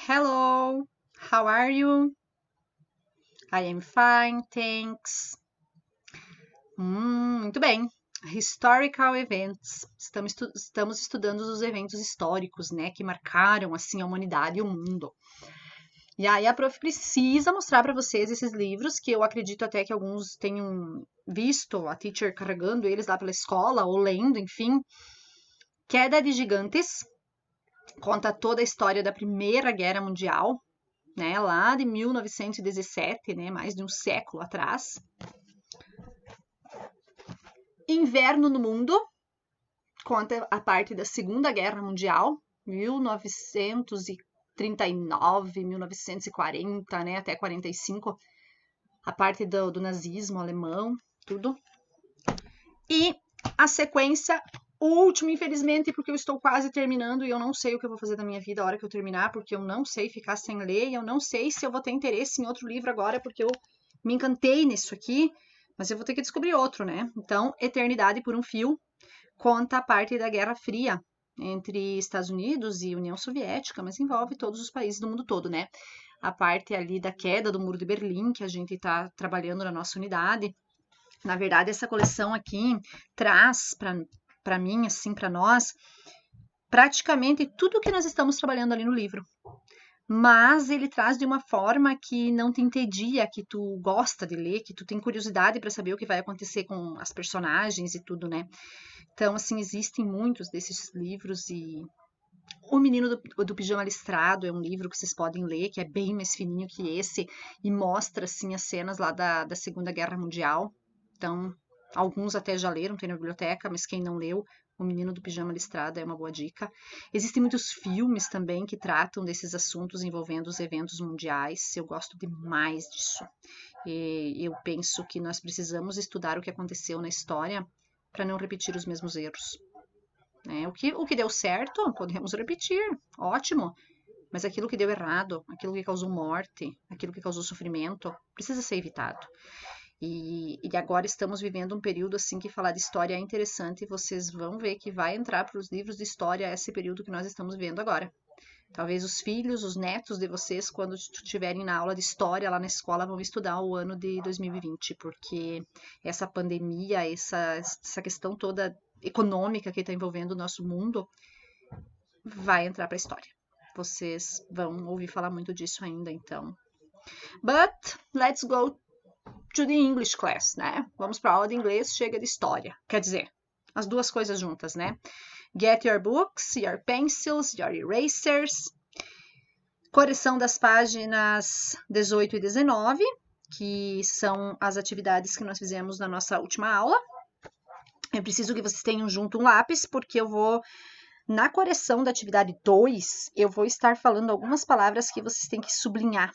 Hello, how are you? I am fine, thanks. Muito bem. Historical events. Estamos estudando os eventos históricos, né, que marcaram assim a humanidade e o mundo. E aí a prof precisa mostrar para vocês esses livros que eu acredito até que alguns tenham visto a teacher carregando eles lá pela escola ou lendo, enfim. Queda de Gigantes conta toda a história da Primeira Guerra Mundial, né, lá de 1917, né, mais de um século atrás. Inverno no Mundo conta a parte da Segunda Guerra Mundial, 1939, 1940, né, até 45, a parte do nazismo alemão, tudo. E a sequência última, infelizmente, porque eu estou quase terminando e eu não sei o que eu vou fazer da minha vida a hora que eu terminar, porque eu não sei ficar sem ler e eu não sei se eu vou ter interesse em outro livro agora, porque eu me encantei nisso aqui, mas eu vou ter que descobrir outro, né? Então, Eternidade por um Fio conta a parte da Guerra Fria entre Estados Unidos e União Soviética, mas envolve todos os países do mundo todo, né? A parte ali da queda do Muro de Berlim, que a gente está trabalhando na nossa unidade. Na verdade, essa coleção aqui traz para mim, assim, para nós, praticamente tudo que nós estamos trabalhando ali no livro. Mas ele traz de uma forma que não te entedia, que tu gosta de ler, que tu tem curiosidade para saber o que vai acontecer com as personagens e tudo, né? Então, assim, existem muitos desses livros e O Menino do Pijama Listrado é um livro que vocês podem ler, que é bem mais fininho que esse e mostra, assim, as cenas lá da Segunda Guerra Mundial. Então, alguns até já leram, tem na biblioteca, mas quem não leu, O Menino do Pijama Listrado é uma boa dica. Existem muitos filmes também que tratam desses assuntos envolvendo os eventos mundiais. Eu gosto demais disso. E eu penso que nós precisamos estudar o que aconteceu na história para não repetir os mesmos erros. Né? O que deu certo, podemos repetir, ótimo. Mas aquilo que deu errado, aquilo que causou morte, aquilo que causou sofrimento, precisa ser evitado. E agora estamos vivendo um período assim que falar de história é interessante e vocês vão ver que vai entrar para os livros de história esse período que nós estamos vivendo agora. Talvez os filhos, os netos de vocês, quando estiverem na aula de história lá na escola, vão estudar o ano de 2020, porque essa pandemia, essa questão toda econômica que está envolvendo o nosso mundo, vai entrar para a história. Vocês vão ouvir falar muito disso ainda, então. But let's go to the English class, né? Vamos para a aula de inglês, chega de história. Quer dizer, as duas coisas juntas, né? Get your books, your pencils, your erasers. Correção das páginas 18 e 19, que são as atividades que nós fizemos na nossa última aula. Eu preciso que vocês tenham junto um lápis, porque eu vou, na correção da atividade 2, eu vou estar falando algumas palavras que vocês têm que sublinhar.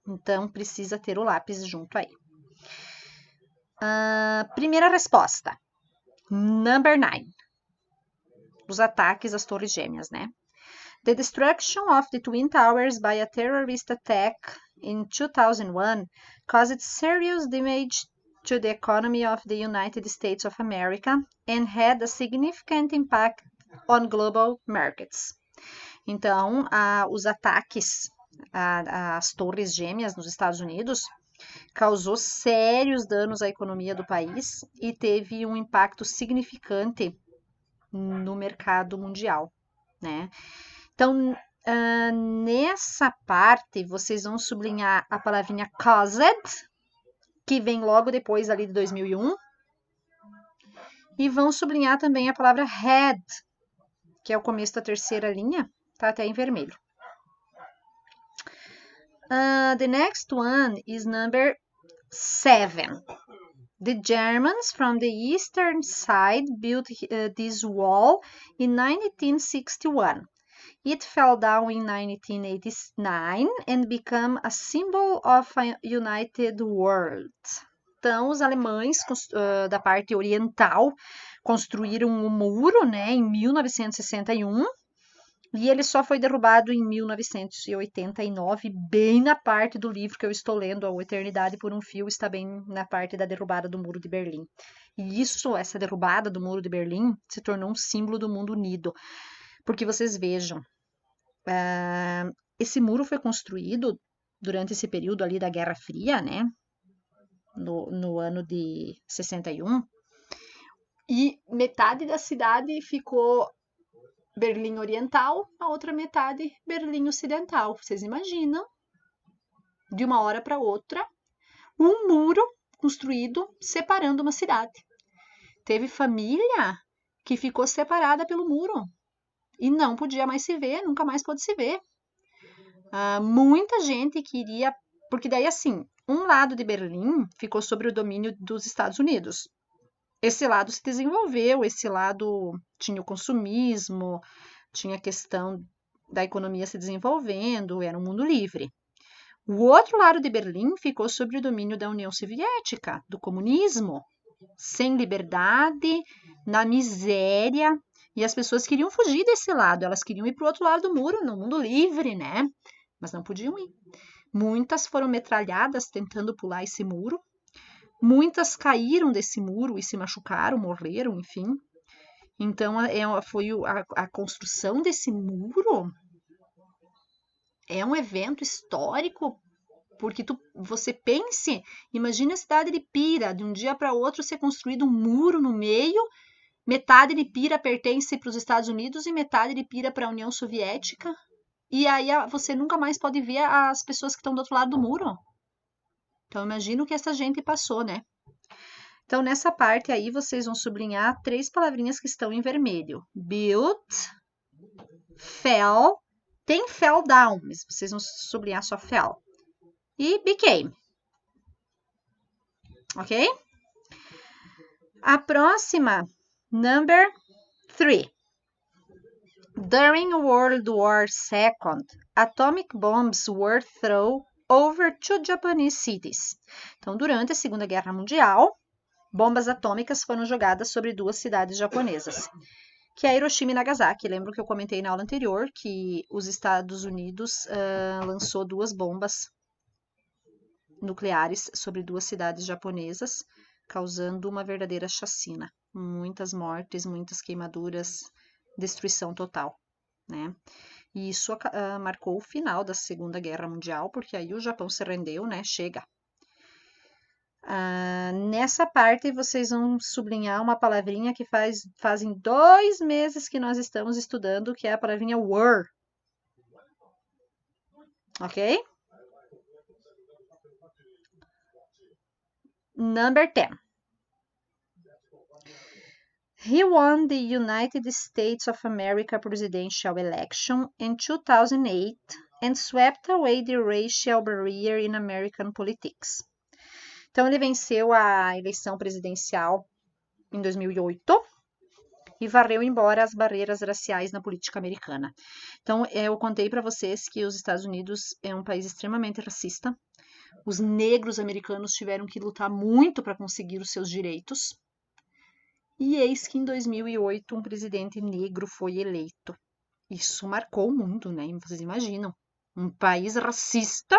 Então, precisa ter o lápis junto aí. Primeira resposta. Number 9. Os ataques às torres gêmeas, né? The destruction of the Twin Towers by a terrorist attack in 2001 caused serious damage to the economy of the United States of America and had a significant impact on global markets. Então, os ataques às torres gêmeas nos Estados Unidos causou sérios danos à economia do país e teve um impacto significante no mercado mundial, né? Então, nessa parte, vocês vão sublinhar a palavrinha caused, que vem logo depois ali de 2001, e vão sublinhar também a palavra had, que é o começo da terceira linha, tá até em vermelho. The next one is number 7. The Germans from the eastern side built this wall in 1961. It fell down in 1989 and became a symbol of a united world. Então, os alemães da parte oriental construíram um muro, né, em 1961, e ele só foi derrubado em 1989, bem na parte do livro que eu estou lendo, A Eternidade por um Fio, está bem na parte da derrubada do Muro de Berlim. E essa derrubada do Muro de Berlim, se tornou um símbolo do mundo unido. Porque vocês vejam, Esse muro foi construído durante esse período ali da Guerra Fria, né? No ano de 61. E metade da cidade ficou Berlim Oriental, a outra metade Berlim Ocidental. Vocês imaginam? De uma hora para outra, um muro construído separando uma cidade. Teve família que ficou separada pelo muro e não podia mais se ver, nunca mais pôde se ver. Muita gente queria, porque daí assim, um lado de Berlim ficou sob o domínio dos Estados Unidos. Esse lado se desenvolveu, esse lado tinha o consumismo, tinha a questão da economia se desenvolvendo, era um mundo livre. O outro lado de Berlim ficou sob o domínio da União Soviética, do comunismo, sem liberdade, na miséria, e as pessoas queriam fugir desse lado, elas queriam ir para o outro lado do muro, no mundo livre, né? Mas não podiam ir. Muitas foram metralhadas tentando pular esse muro, muitas caíram desse muro e se machucaram, morreram, enfim. Então, foi a construção desse muro é um evento histórico, porque você pense, imagine a cidade de Pira, de um dia para outro ser construído um muro no meio, metade de Pira pertence para os Estados Unidos e metade de Pira para a União Soviética, e aí você nunca mais pode ver as pessoas que estão do outro lado do muro. Então, imagina o que essa gente passou, né? Então, nessa parte aí, vocês vão sublinhar 3 palavrinhas que estão em vermelho. Built, fell, tem fell down, mas vocês vão sublinhar só fell. E became. Ok? A próxima, number 3. During World War II, atomic bombs were thrown over 2 Japanese cities. Então, durante a Segunda Guerra Mundial, bombas atômicas foram jogadas sobre 2 cidades japonesas, que é Hiroshima e Nagasaki. Lembro que eu comentei na aula anterior que os Estados Unidos lançou 2 bombas nucleares sobre 2 cidades japonesas, causando uma verdadeira chacina. Muitas mortes, muitas queimaduras, destruição total, né? E isso marcou o final da Segunda Guerra Mundial, porque aí o Japão se rendeu, né? Chega. Nessa parte, vocês vão sublinhar uma palavrinha que fazem 2 meses que nós estamos estudando, que é a palavrinha were. Ok? Number 10. He won the United States of America presidential election in 2008 and swept away the racial barrier in American politics. Então, ele venceu a eleição presidencial em 2008 e varreu embora as barreiras raciais na política americana. Então, eu contei para vocês que os Estados Unidos é um país extremamente racista. Os negros americanos tiveram que lutar muito para conseguir os seus direitos. E eis que em 2008 um presidente negro foi eleito. Isso marcou o mundo, né? Vocês imaginam? Um país racista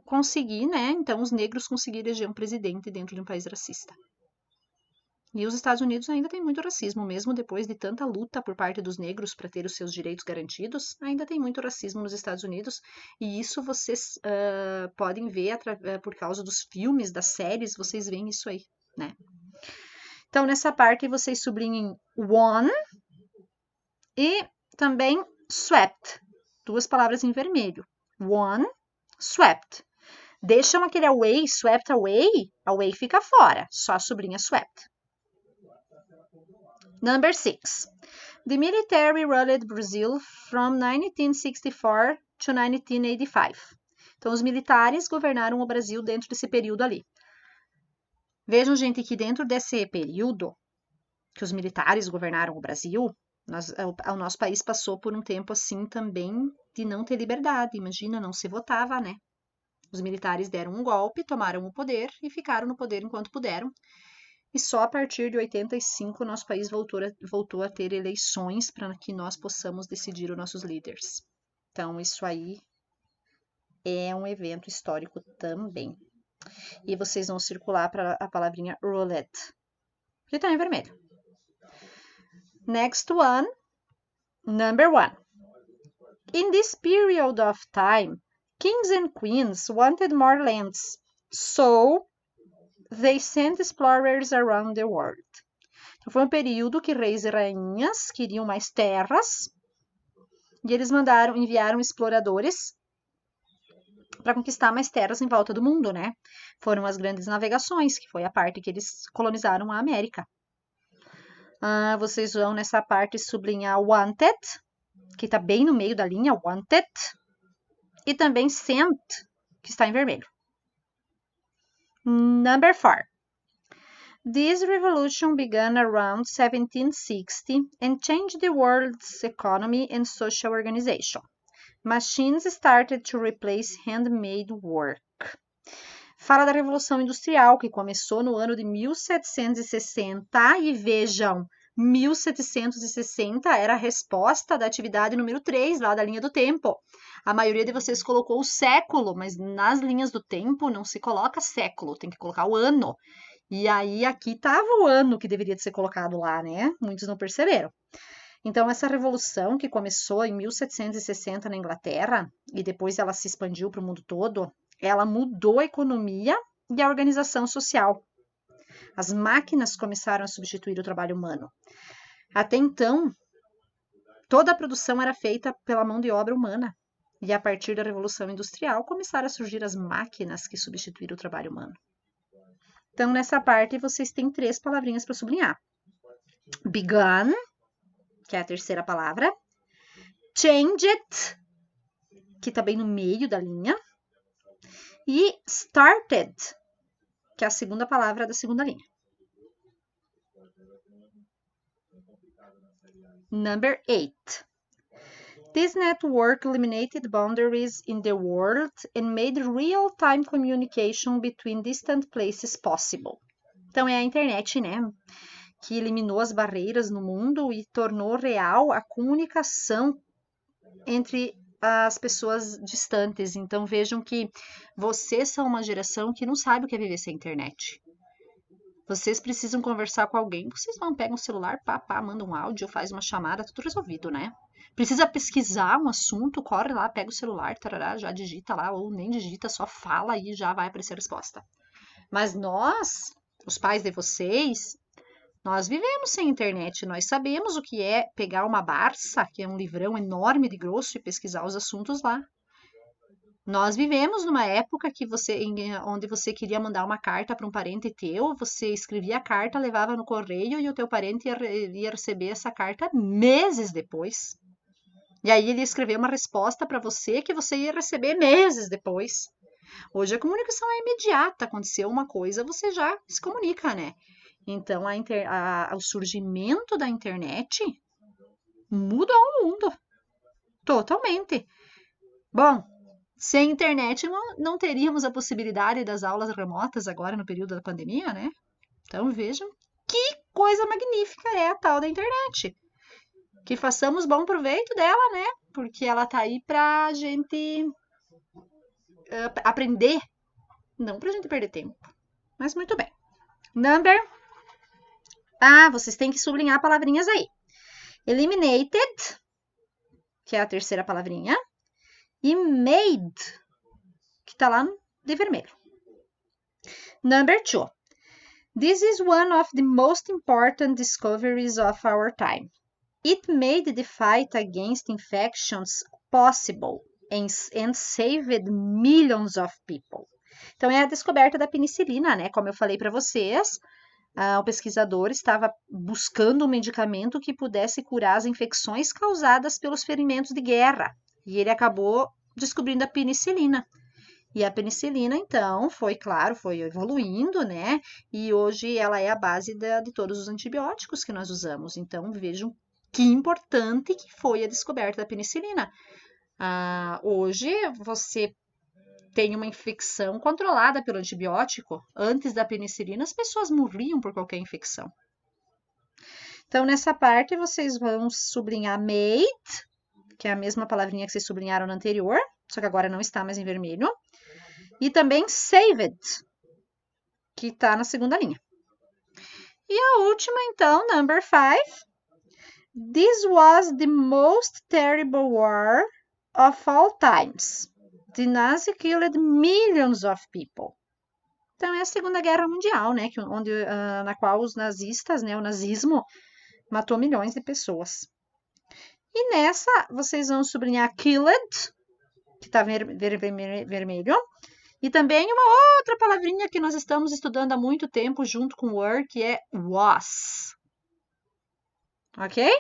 conseguir, né? Então, os negros conseguiram eleger um presidente dentro de um país racista. E os Estados Unidos ainda tem muito racismo, mesmo depois de tanta luta por parte dos negros para ter os seus direitos garantidos, ainda tem muito racismo nos Estados Unidos, e isso vocês podem ver por causa dos filmes, das séries, vocês veem isso aí, né? Então, nessa parte, vocês sublinhem won e também swept, 2 palavras em vermelho. Won, swept. Deixam aquele away, swept away fica fora, só sublinha swept. Number 6. The military ruled Brazil from 1964 to 1985. Então, os militares governaram o Brasil dentro desse período ali. Vejam, gente, que dentro desse período que os militares governaram o Brasil, o nosso país passou por um tempo assim também de não ter liberdade. Imagina, não se votava, né? Os militares deram um golpe, tomaram o poder e ficaram no poder enquanto puderam. E só a partir de 85 nosso país voltou a ter eleições para que nós possamos decidir os nossos líderes. Então, isso aí é um evento histórico também. E vocês vão circular para a palavrinha roulette, que está em vermelho. Next one, number 1. In this period of time, kings and queens wanted more lands, so they sent explorers around the world. Então, foi um período que reis e rainhas queriam mais terras e eles enviaram exploradores para conquistar mais terras em volta do mundo, né? Foram as grandes navegações, que foi a parte que eles colonizaram a América. Vocês vão nessa parte sublinhar wanted, que está bem no meio da linha, wanted, e também sent, que está em vermelho. Number 4. This revolution began around 1760 and changed the world's economy and social organization. Machines started to replace handmade work. Fala da Revolução Industrial, que começou no ano de 1760, e vejam, 1760 era a resposta da atividade número 3, lá da linha do tempo. A maioria de vocês colocou o século, mas nas linhas do tempo não se coloca século, tem que colocar o ano. E aí aqui estava o ano que deveria ser colocado lá, né? Muitos não perceberam. Então, essa revolução que começou em 1760 na Inglaterra e depois ela se expandiu para o mundo todo, ela mudou a economia e a organização social. As máquinas começaram a substituir o trabalho humano. Até então, toda a produção era feita pela mão de obra humana. E a partir da Revolução Industrial, começaram a surgir as máquinas que substituíram o trabalho humano. Então, nessa parte, vocês têm 3 palavrinhas para sublinhar. Begun, que é a terceira palavra. Changed, que está bem no meio da linha. E started, que é a segunda palavra da segunda linha. Number 8. This network eliminated boundaries in the world and made real-time communication between distant places possible. Então, é a internet, né? Que eliminou as barreiras no mundo e tornou real a comunicação entre as pessoas distantes. Então, vejam que vocês são uma geração que não sabe o que é viver sem internet. Vocês precisam conversar com alguém, vocês vão, pegam o celular, mandam um áudio, faz uma chamada, tudo resolvido, né? Precisa pesquisar um assunto, corre lá, pega o celular, tarará, já digita lá, ou nem digita, só fala e já vai aparecer a resposta. Mas nós, os pais de vocês, nós vivemos sem internet, nós sabemos o que é pegar uma Barça, que é um livrão enorme de grosso, e pesquisar os assuntos lá. Nós vivemos numa época que onde você queria mandar uma carta para um parente teu, você escrevia a carta, levava no correio e o teu parente ia receber essa carta meses depois. E aí ele ia escrever uma resposta para você que você ia receber meses depois. Hoje a comunicação é imediata, aconteceu uma coisa, você já se comunica, né? Então, o surgimento da internet mudou o mundo. Totalmente. Bom, sem internet não teríamos a possibilidade das aulas remotas agora no período da pandemia, né? Então, vejam que coisa magnífica é a tal da internet. Que façamos bom proveito dela, né? Porque ela tá aí pra gente aprender, não pra gente perder tempo. Mas muito bem. Number. Vocês têm que sublinhar palavrinhas aí. Eliminated, que é a terceira palavrinha. E made, que tá lá de vermelho. Number 2. This is one of the most important discoveries of our time. It made the fight against infections possible and saved millions of people. Então, é a descoberta da penicilina, né? Como eu falei para vocês, o pesquisador estava buscando um medicamento que pudesse curar as infecções causadas pelos ferimentos de guerra. E ele acabou descobrindo a penicilina. E a penicilina, então, foi evoluindo, né? E hoje ela é a base de todos os antibióticos que nós usamos. Então, vejam que importante que foi a descoberta da penicilina. Hoje, você tem uma infecção controlada pelo antibiótico. Antes da penicilina, as pessoas morriam por qualquer infecção. Então, nessa parte, vocês vão sublinhar made, que é a mesma palavrinha que vocês sublinharam no anterior, só que agora não está mais em vermelho. E também saved, que está na segunda linha. E a última, então, number 5. This was the most terrible war of all times. The Nazi killed millions of people. Então, é a Segunda Guerra Mundial, né? Na qual os nazistas, né? O nazismo matou milhões de pessoas. E nessa, vocês vão sublinhar killed, que está vermelho. E também uma outra palavrinha que nós estamos estudando há muito tempo junto com were, que é was. Ok?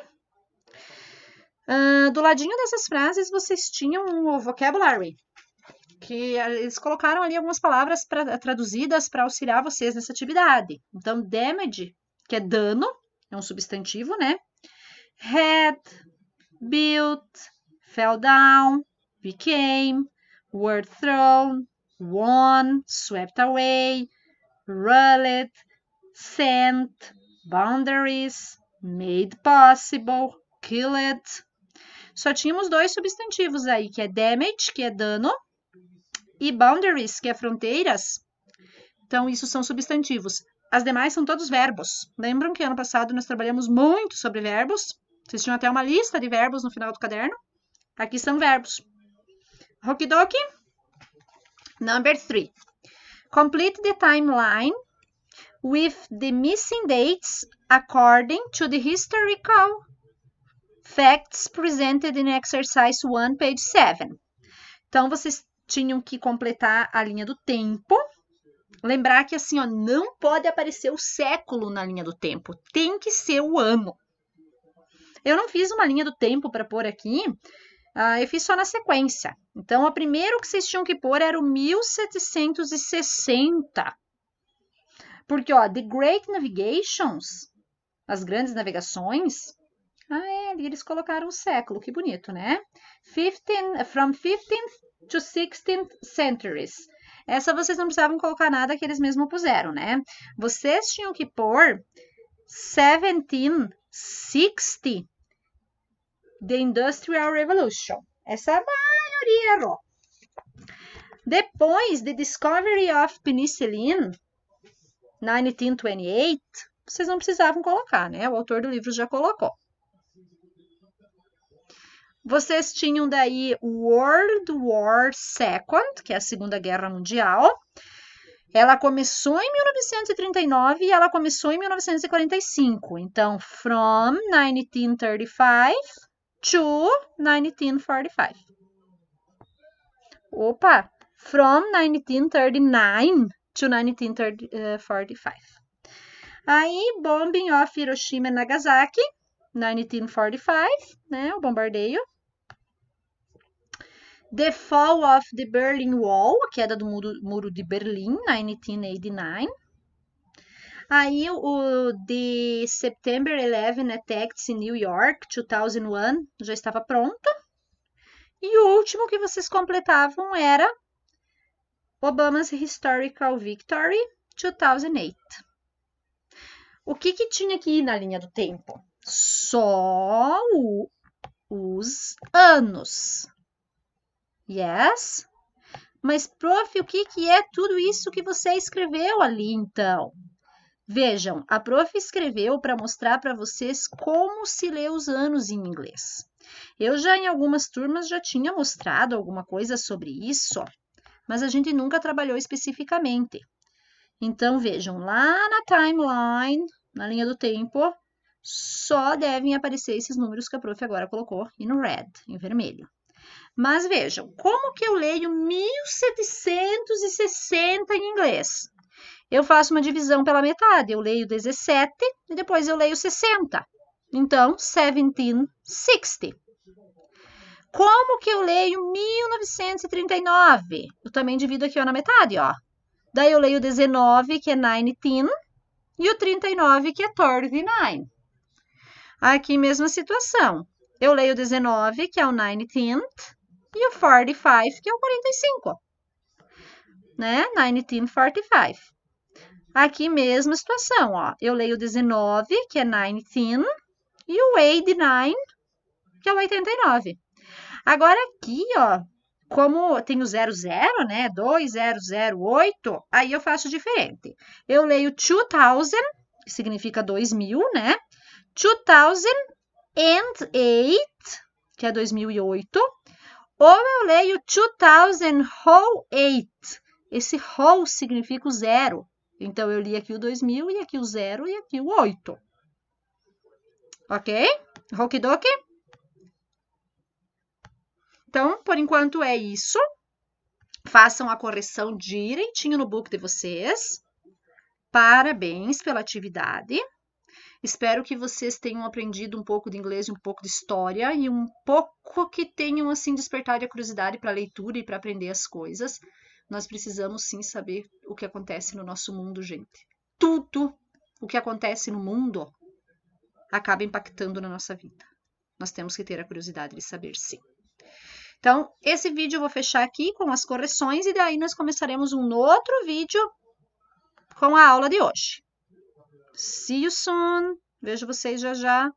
Do ladinho dessas frases, vocês tinham um vocabulary, que eles colocaram ali algumas palavras traduzidas para auxiliar vocês nessa atividade. Então, damage, que é dano, é um substantivo, né? Had, built, fell down, became, were thrown, won, swept away, ruled, sent, boundaries, made possible, killed. Só tínhamos 2 substantivos aí, que é damage, que é dano, e boundaries, que é fronteiras. Então, isso são substantivos. As demais são todos verbos. Lembram que ano passado nós trabalhamos muito sobre verbos? Vocês tinham até uma lista de verbos no final do caderno? Aqui são verbos. Okidoki? Number 3. Complete the timeline with the missing dates according to the historical facts presented in exercise 1, page 7. Então, vocês tinham que completar a linha do tempo. Lembrar que assim, ó, não pode aparecer o século na linha do tempo. Tem que ser o ano. Eu não fiz uma linha do tempo para pôr aqui. Eu fiz só na sequência. Então, o primeiro que vocês tinham que pôr era o 1760. Porque, ó, The Great Navigations, as grandes navegações, ali eles colocaram o século, que bonito, né? From 15th to 16th centuries. Essa vocês não precisavam colocar nada que eles mesmos puseram, né? Vocês tinham que pôr 1760, The Industrial Revolution. Essa a maioria errou. Depois, The Discovery of Penicillin, 1928, vocês não precisavam colocar, né? O autor do livro já colocou. Vocês tinham daí World War II, que é a Segunda Guerra Mundial. Ela começou em 1939 e ela começou em 1945. Então, from 1935 to 1945. Opa! From 1939 to 1945. Aí, Bombing of Hiroshima e Nagasaki, 1945, né? O bombardeio. The Fall of the Berlin Wall, a queda do muro de Berlim, 1989. Aí, o The September 11 Attacks in New York, 2001, já estava pronto. E o último que vocês completavam era Obama's Historical Victory, 2008. O que tinha que ir na linha do tempo? Só os anos. Yes? Mas, prof, o que é tudo isso que você escreveu ali, então? Vejam, a prof escreveu para mostrar para vocês como se lê os anos em inglês. Eu já em algumas turmas já tinha mostrado alguma coisa sobre isso, mas a gente nunca trabalhou especificamente. Então, vejam, lá na timeline, na linha do tempo, só devem aparecer esses números que a prof agora colocou in red, em vermelho. Mas vejam, como que eu leio 1760 em inglês? Eu faço uma divisão pela metade, eu leio 17 e depois eu leio 60. Então, 1760. Como que eu leio 1939? Eu também divido aqui ó, na metade, ó. Daí eu leio 19, que é 19, e o 39, que é 39. Aqui, mesma situação. Eu leio 19, que é o 19th, e o 45, que é o 45. Né? 1945. Aqui, mesma situação, ó. Eu leio 19, que é 19, e o 89, que é o 89. Agora, aqui, ó, como tem o 00, né, 2008, aí eu faço diferente. Eu leio 2000, que significa 2000, né, 2008, que é 2008, Ou eu leio 2008. Esse whole significa o 0. Então, eu li aqui o 2000 e aqui o 0 e aqui o 8. Ok? Okidoki? Então, por enquanto é isso. Façam a correção direitinho no book de vocês. Parabéns pela atividade. Espero que vocês tenham aprendido um pouco de inglês e um pouco de história e um pouco que tenham assim despertado a curiosidade para a leitura e para aprender as coisas. Nós precisamos sim saber o que acontece no nosso mundo, gente. Tudo o que acontece no mundo acaba impactando na nossa vida. Nós temos que ter a curiosidade de saber sim. Então, esse vídeo eu vou fechar aqui com as correções e daí nós começaremos um outro vídeo com a aula de hoje. See you soon! Vejo vocês já já.